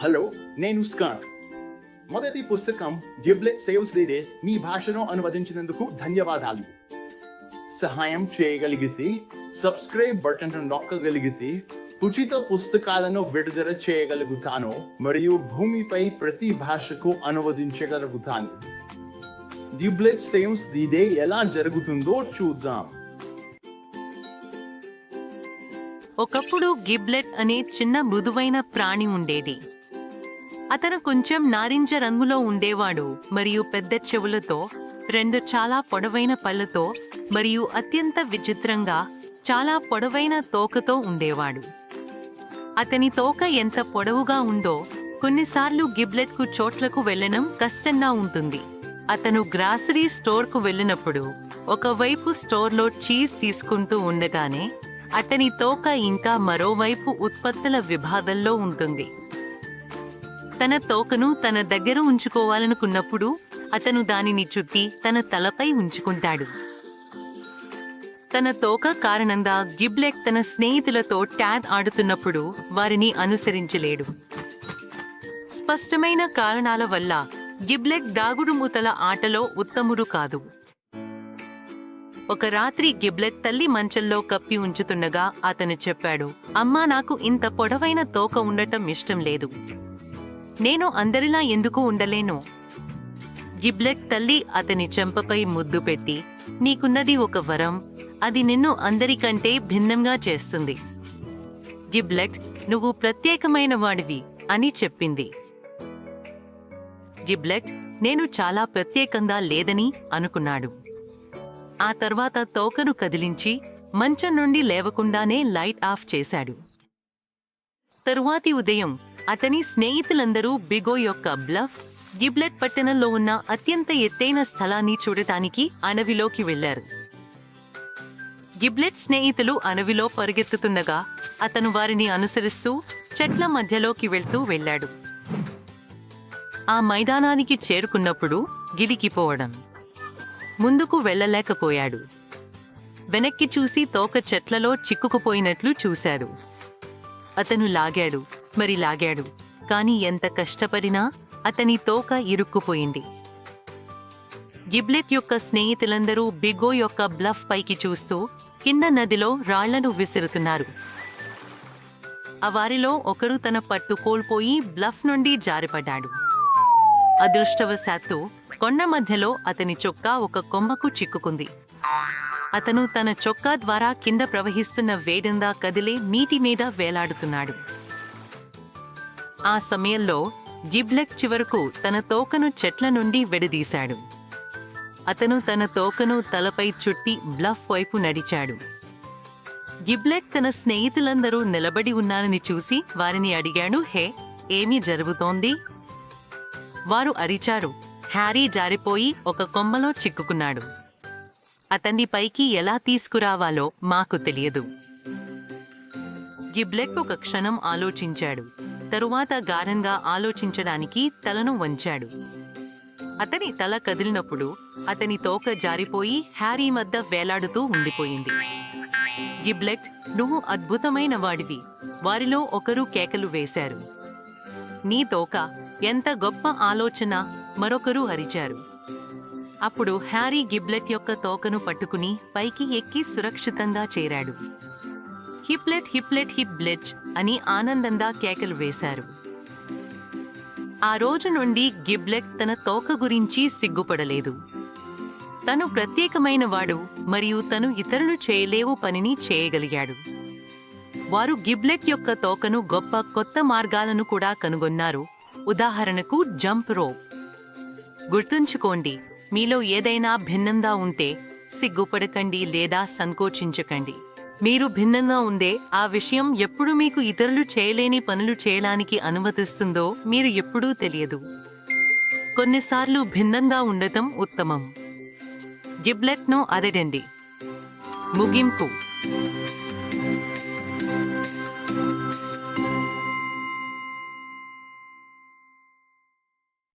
Hello, నేను స్కాంత్. మొదటి పుస్తకం గిబ్లెట్ సేవ్స్ ది డే మీ భాషలో అనువదించినందుకు ధన్యవాదాలు. సహాయం చేయగలిగితే సబ్స్క్రైబ్ బటన్ నొక్కగలిగితే ఉచిత పుస్తకాలను విడుదల చేయగలుగుతాను మరియు భూమిపై ప్రతి భాషకు అనువదించగలుగుతాను. గిబ్లెట్ సేవ్స్ ది డే ఎలా జరుగుతుందో చూద్దాం. ఒకప్పుడు గిబ్లెట్ అనే చిన్న మృదువైన ప్రాణి ఉండేది. అతను కొంచెం నారింజ రంగులో ఉండేవాడు మరియు పెద్ద చెవులతో, రెండు చాలా పొడవైన పళ్ళతో మరియు అత్యంత విచిత్రంగా చాలా పొడవైన తోకతో ఉండేవాడు. అతని తోక ఎంత పొడవుగా ఉందో కొన్నిసార్లు గిబ్లెట్కు చోట్లకు వెళ్ళడం కష్టంగా ఉంటుంది. అతను గ్రాసరీ స్టోర్కు వెళ్ళినప్పుడు ఒకవైపు స్టోర్లో చీజ్ తీసుకుంటూ ఉండగానే అతని తోక ఇంకా మరోవైపు ఉత్పత్తుల విభాగంలో ఉంటుంది. తన తోకను తన దగ్గర ఉంచుకోవాలనుకున్నప్పుడు అతను దానిని చుట్టి తన తలపై ఉంచుకుంటాడు. తన తోక కారణంగా గిబ్లెట్ తన స్నేహితులతో ట్యాగ్ ఆడుతున్నప్పుడు వారిని అనుసరించలేడు. స్పష్టమైన కారణాల వల్ల గిబ్లెట్ దాగుడుమూతల ఆటలో ఉత్తముడు కాదు. ఒక రాత్రి గిబ్లెట్ తల్లి మంచంలో కప్పి ఉంచుతుండగా అతను చెప్పాడు, అమ్మా, నాకు ఇంత పొడవైన తోక ఉండటం ఇష్టం లేదు. నేను అందరిలా ఎందుకు ఉండలేను? గిబ్లెట్ తల్లి అతని చెంపపై ముద్దు పెట్టి, నీకున్నది ఒక వరం, అది నిన్ను అందరికంటే భిన్నంగా చేస్తుంది. గిబ్లెట్, నువ్వు ప్రత్యేకమైన వాడివి అని చెప్పింది. గిబ్లెట్ నేను చాలా ప్రత్యేకంగా లేదని అనుకున్నాడు. ఆ తర్వాత తోకను కదిలించి మంచం నుండి లేవకుండానే లైట్ ఆఫ్ చేశాడు. తరువాతి ఉదయం అతని స్నేహితులందరూ బిగో యొక్క బ్లఫ్ గిబ్లెట్ పట్టణంలో ఉన్న అత్యంత ఎత్తైన స్థలాన్ని చూడటానికి అడవిలోకి వెళ్లారు. గిబ్లెట్ స్నేహితులు అడవిలో పరిగెత్తుతుండగా అతను వారిని అనుసరిస్తూ చెట్ల మధ్యలోకి వెళ్లాడు. ఆ మైదానానికి చేరుకున్నప్పుడు గిలికిపోవడం. ముందుకు వెళ్ళలేకపోయాడు. వెనక్కి చూసి తోక చెట్లలో చిక్కుకుపోయినట్లు చూశాడు. అతను లాగాడు, మరి లాగాడు, కాని ఎంత కష్టపడినా అతని తోక ఇరుక్కుపోయింది. గిబ్లెట్ యొక్క స్నేహితులందరూ బిగో యొక్క బ్లఫ్ పైకి చూస్తూ కింద నదిలో రాళ్లను విసురుతున్నారు. ఆ వారిలో ఒకరు తన పట్టు కోల్పోయి బ్లఫ్ నుండి జారిపడ్డాడు. అదృష్టవశాత్తు కొండ మధ్యలో అతని చొక్కా ఒక కొమ్మకు చిక్కుకుంది. అతను తన చొక్కా ద్వారా కింద ప్రవహిస్తున్న వేగంగా కదిలే నీటి మీద వేలాడుతున్నాడు. ఆ సమయంలో గిబ్లెట్ చివరకు తన తోకను చెట్ల నుండి విడదీశాడు. అతను తన తోకను తలపై చుట్టి బ్లఫ్ వైపు నడిచాడు. గిబ్లెట్ తన స్నేహితులందరూ నిలబడి ఉన్నారని చూసి వారిని అడిగాడు, హే, ఏమి జరుగుతోంది? వారు అరిచారు, హ్యారీ జారిపోయి ఒక కొమ్మలో చిక్కుకున్నాడు. అతన్ని పైకి ఎలా తీసుకురావాలో మాకు తెలియదు. గిబ్లెట్ ఒక క్షణం ఆలోచించాడు. తరువాత గాఢంగా ఆలోచించడానికి తలను వంచాడు. అతని తల కదిలినప్పుడు అతని తోక జారిపోయి హ్యారీ మధ్య వేలాడుతూ ఉండిపోయింది. గిబ్లెట్, నువ్వు అద్భుతమైన వాడివి, వారిలో ఒకరు కేకలు వేశారు. నీ తోక ఎంత గొప్ప ఆలోచన, మరొకరు అరిచారు. అప్పుడు హ్యారీ గిబ్లెట్ యొక్క తోకను పట్టుకుని పైకి ఎక్కి సురక్షితంగా చేరాడు. హిప్లెట్ హిప్లెట్ హిప్లెట్ అని ఆనందంగా కేకలు వేశారు. ఆ రోజు నుండి గిబ్లెట్ తన తోక గురించి సిగ్గుపడలేదు. తను ప్రత్యేకమైన వాడు మరియు తను ఇతరులు చేయలేవు పనిని చేయగలిగాడు. వారు గిబ్లెట్ యొక్క తోకను గొప్ప కొత్త మార్గాలను కూడా కనుగొన్నారు. ఉదాహరణకు జంప్ రోప్. గుర్తుంచుకోండి, మీలో ఏదైనా భిన్నంగా ఉంటే సిగ్గుపడకండి లేదా సంకోచించకండి. మీరు భిన్నంగా ఉండే ఆ విషయం ఎప్పుడు మీకు ఇతరులు చేయలేని పనులు చేయడానికి అనుమతిస్తుందో మీరు ఎప్పుడూ తెలియదు. కొన్నిసార్లు భిన్నంగా ఉండటం ఉత్తమం. గిబ్లెట్ను అడగండి. ముగింపు.